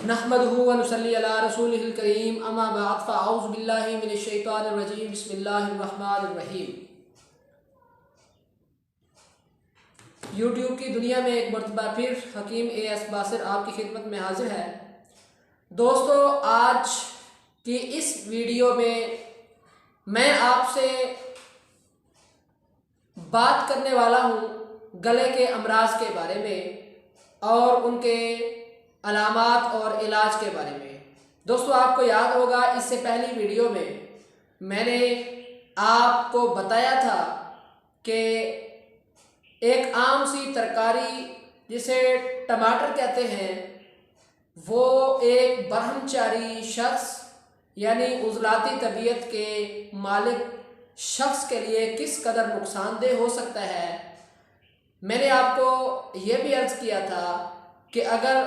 नहमदुहु व नुसल्ली अला रसूलिहिल करीम अम्मा बअद फ़अऊज़ु बिल्लाहि मिनश शैतानिर रजीम बिस्मिल्लाहिर रहमानिर रहीम। यूट्यूब की दुनिया में एक मरतबा फिर हकीम ए.एस. बासिर आपकी खिदमत में हाजिर है। दोस्तों, आज की इस वीडियो में मैं आपसे बात करने वाला हूँ गले के अमराज के बारे में और उनके अलामात और इलाज के बारे में। दोस्तों, आपको याद होगा इससे पहली वीडियो में मैंने आपको बताया था कि एक आम सी तरकारी जिसे टमाटर कहते हैं वो एक ब्रह्मचारी शख्स यानी उजलाती तबीयत के मालिक शख्स के लिए किस कदर नुकसानदेह हो सकता है। मैंने आपको यह भी अर्ज़ किया था कि अगर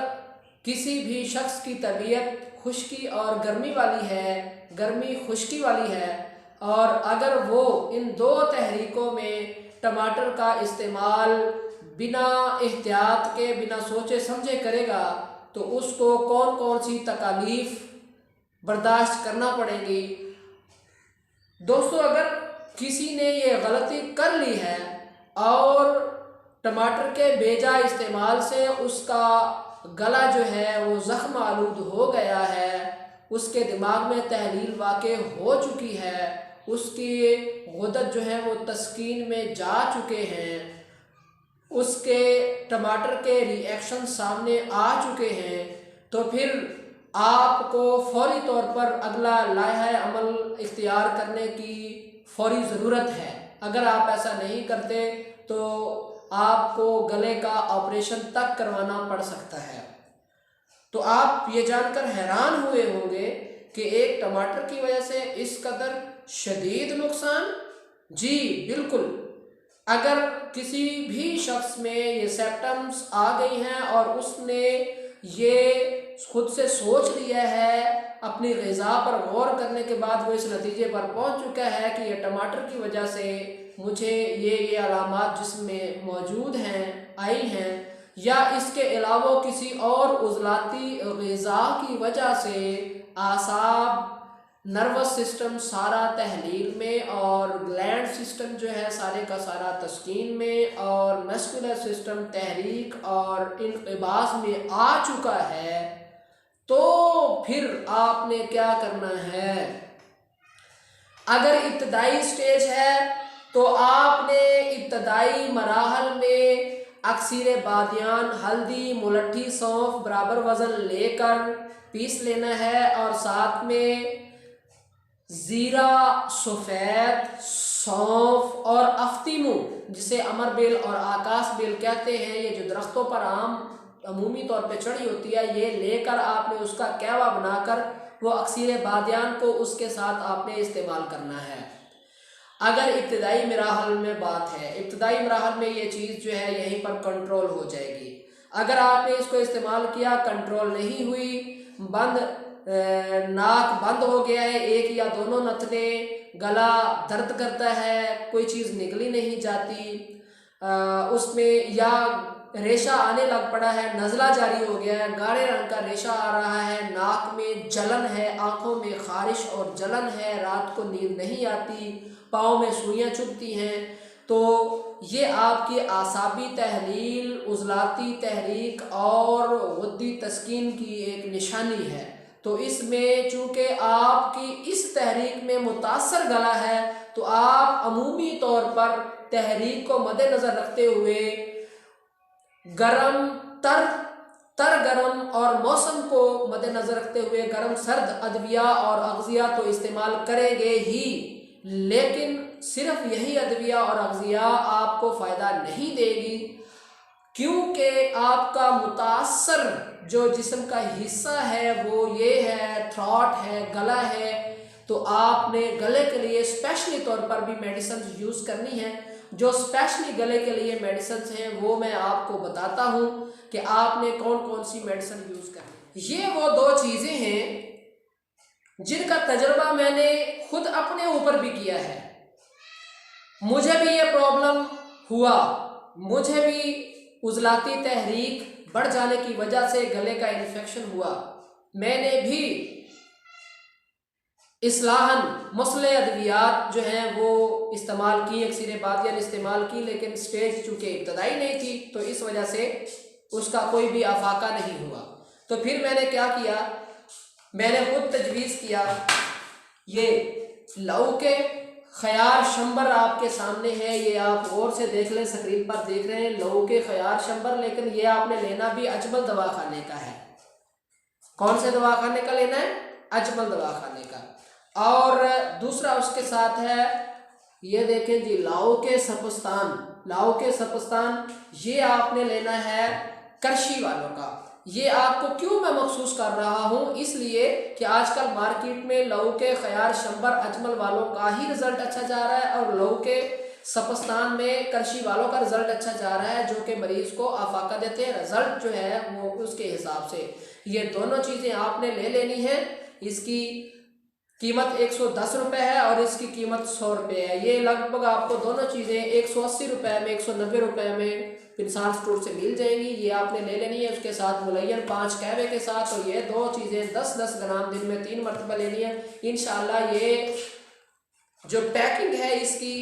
किसी भी शख्स की तबीयत खुश्की और गर्मी वाली है, गर्मी खुश्की वाली है, और अगर वो इन दो तहरीकों में टमाटर का इस्तेमाल बिना एहतियात के, बिना सोचे समझे करेगा तो उसको कौन कौन सी तकालीफ बर्दाश्त करना पड़ेगी। दोस्तों, अगर किसी ने ये गलती कर ली है और टमाटर के बेजा इस्तेमाल से उसका गला जो है वो ज़ख्म आलूद हो गया है, उसके दिमाग में तहलील वाक़े हो चुकी है, उसकी गुदत जो है वो तस्कीन में जा चुके हैं, उसके टमाटर के रिएक्शन सामने आ चुके हैं, तो फिर आपको फौरी तौर पर अगला लायहा अमल इख्तियार करने की फौरी ज़रूरत है। अगर आप ऐसा नहीं करते तो आपको गले का ऑपरेशन तक करवाना पड़ सकता है। तो आप ये जानकर हैरान हुए होंगे कि एक टमाटर की वजह से इस कदर शदीद नुकसान। जी बिल्कुल, अगर किसी भी शख्स में ये सिम्टम्स आ गई हैं और उसने ये खुद से सोच लिया है, अपनी ग़िज़ा पर गौर करने के बाद वो इस नतीजे पर पहुंच चुका है कि ये टमाटर की वजह से मुझे ये अलामात जिसमें मौजूद हैं, आई हैं, या इसके अलावा किसी और उज़लाती ग़िज़ा की वजह से आसाब, नर्वस सिस्टम सारा तहलील में, और ग्लैंड सिस्टम जो है सारे का सारा तस्कीन में, और मस्कुलर सिस्टम तहरीक और इन्क़िबाज़ में आ चुका है, तो फिर आपने क्या करना है। अगर इब्तदाई स्टेज है तो आपने इब्तदाई मराहल में अक्सीर बादियान, हल्दी, मुलट्ठी, सौंफ बराबर वज़न लेकर पीस लेना है, और साथ में ज़ीरा, सफ़ेद, सौंफ और अफ्तीमू जिसे अमर बेल और आकाश बेल कहते हैं, ये जो दरख्तों पर अमूमी तौर पे चढ़ी होती है, ये लेकर आपने उसका कहवा बनाकर वो अक्सीर बादियान को उसके साथ आपने इस्तेमाल करना है। अगर इब्तदाई मराहल में बात है, इब्तदाई मराहल में ये चीज़ जो है यहीं पर कंट्रोल हो जाएगी। अगर आपने इसको इस्तेमाल किया, कंट्रोल नहीं हुई, नाक बंद हो गया है, एक या दोनों नथने, गला दर्द करता है, कोई चीज़ निकली नहीं जाती, उसमें या रेशा आने लग पड़ा है, नज़ला जारी हो गया है, गाढ़े रंग का रेशा आ रहा है, नाक में जलन है, आँखों में खारिश और जलन है, रात को नींद नहीं आती, पाँव में सुइयाँ चुभती हैं, तो ये आपकी आसाबी तहलील, उज़लाती तहरीक और गुद्दी तस्कीन की एक निशानी है। तो इसमें चूँकि आपकी इस तहरीक में मुतासर गला है तो आप अमूमी तौर पर तहरीक को मद्देनज़र रखते हुए गरम तर गरम और मौसम को मद्देनज़र रखते हुए गरम सर्द अद्विया और अग़ज़िया तो इस्तेमाल करेंगे ही, लेकिन सिर्फ यही अद्विया और अग़ज़िया आपको फ़ायदा नहीं देगी, क्योंकि आपका मुतासर जो जिस्म का हिस्सा है वो ये है, थ्रॉट है, गला है। तो आपने गले के लिए स्पेशली तौर पर भी मेडिसिन यूज़ करनी है। जो स्पेशली गले के लिए मेडिसिन हैं वो मैं आपको बताता हूँ कि आपने कौन कौन सी मेडिसिन यूज़ करनी है। ये वो दो चीज़ें हैं जिनका तजर्बा मैंने खुद अपने ऊपर भी किया है। मुझे भी ये प्रॉब्लम हुआ, मुझे भी उज़लाती तहरीक बढ़ जाने की वजह से गले का इन्फेक्शन हुआ। मैंने भी इस्लाहन मसले अद्वियात जो हैं वो इस्तेमाल की, अक्सर बादियान इस्तेमाल की, लेकिन स्टेज चूँकि इब्तदाई नहीं थी तो इस वजह से उसका कोई भी आफाका नहीं हुआ। तो फिर मैंने क्या किया, मैंने खुद तजवीज़ किया, ये लऊ के ख़यार शंबर आपके सामने है, ये आप गौर से देख लें, स्क्रीन पर देख रहे हैं लऊ के ख़यार शंबर, लेकिन ये आपने लेना भी अजमल दवाखाने का है। कौन से दवाखाने का लेना है? अजमल दवाखाने का। और दूसरा उसके साथ है, ये देखें जी, लाओ के सपस्तान, लाओ के सपस्तान, ये आपने लेना है करशी वालों का। ये आपको क्यों मैं मखसूस कर रहा हूँ, इसलिए कि आजकल मार्केट में लऊ के ख़यार शंबर अजमल वालों का ही रिज़ल्ट अच्छा जा रहा है और लऊ के सपस्तान में करशी वालों का रिज़ल्ट अच्छा जा रहा है, जो कि मरीज़ को आफाका देते हैं। रिज़ल्ट जो है वो उसके हिसाब से ये दोनों चीज़ें आपने ले लेनी है। इसकी कीमत 110 रुपये है और इसकी कीमत 100 रुपये है। ये लगभग आपको दोनों चीज़ें 180 रुपये में, 190 रुपये में पिंसाल स्टोर से मिल जाएंगी। ये आपने ले लेनी है, उसके साथ मुलैयन 5 कहवे के साथ। और ये दो चीज़ें 10-10 ग्राम दिन में 3 मरतबा लेनी है इंशाल्लाह। ये जो पैकिंग है इसकी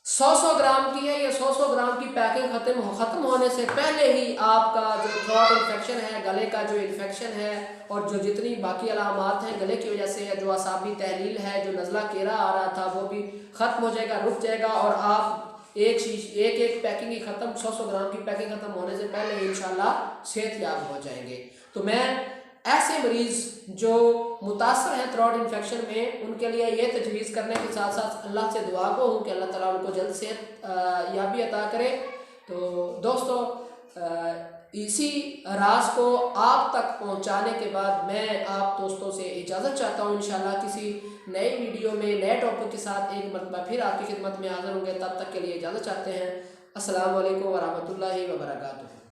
100-100 ग्राम की है। ये 100-100 ग्राम की पैकिंग ख़त्म होने से पहले ही आपका जो थ्रोट इन्फेक्शन है, गले का जो इन्फेक्शन है और जो जितनी बाकी अलामात हैं गले की वजह से, जो असाबी तहलील है, जो नज़ला केरा आ रहा था, वो भी ख़त्म हो जाएगा, रुक जाएगा। और आप एक पैकिंग ही ख़त्म, 100-100 ग्राम की पैकिंग ख़त्म होने से पहले इंशाल्लाह सेहतयाब हो जाएंगे। तो मैं ऐसे मरीज़ जो मुतासर हैं थ्रोट इन्फेक्शन में, उनके लिए ये तजवीज़ करने के साथ साथ अल्लाह से दुआ को हूँ कि अल्लाह ताला उनको जल्द सेहत याबी अता करे। तो दोस्तों, इसी राज को आप तक पहुँचाने के बाद मैं आप दोस्तों से इजाज़त चाहता हूँ। इंशाल्लाह किसी नई वीडियो में नए टॉपिक के साथ एक मरतबा फिर आपकी खिदमत में हाज़िर होंगे। तब तक के लिए इजाज़त चाहते हैं। अस्सलाम वालेकुम व रहमतुल्लाहि व बरकातुहू।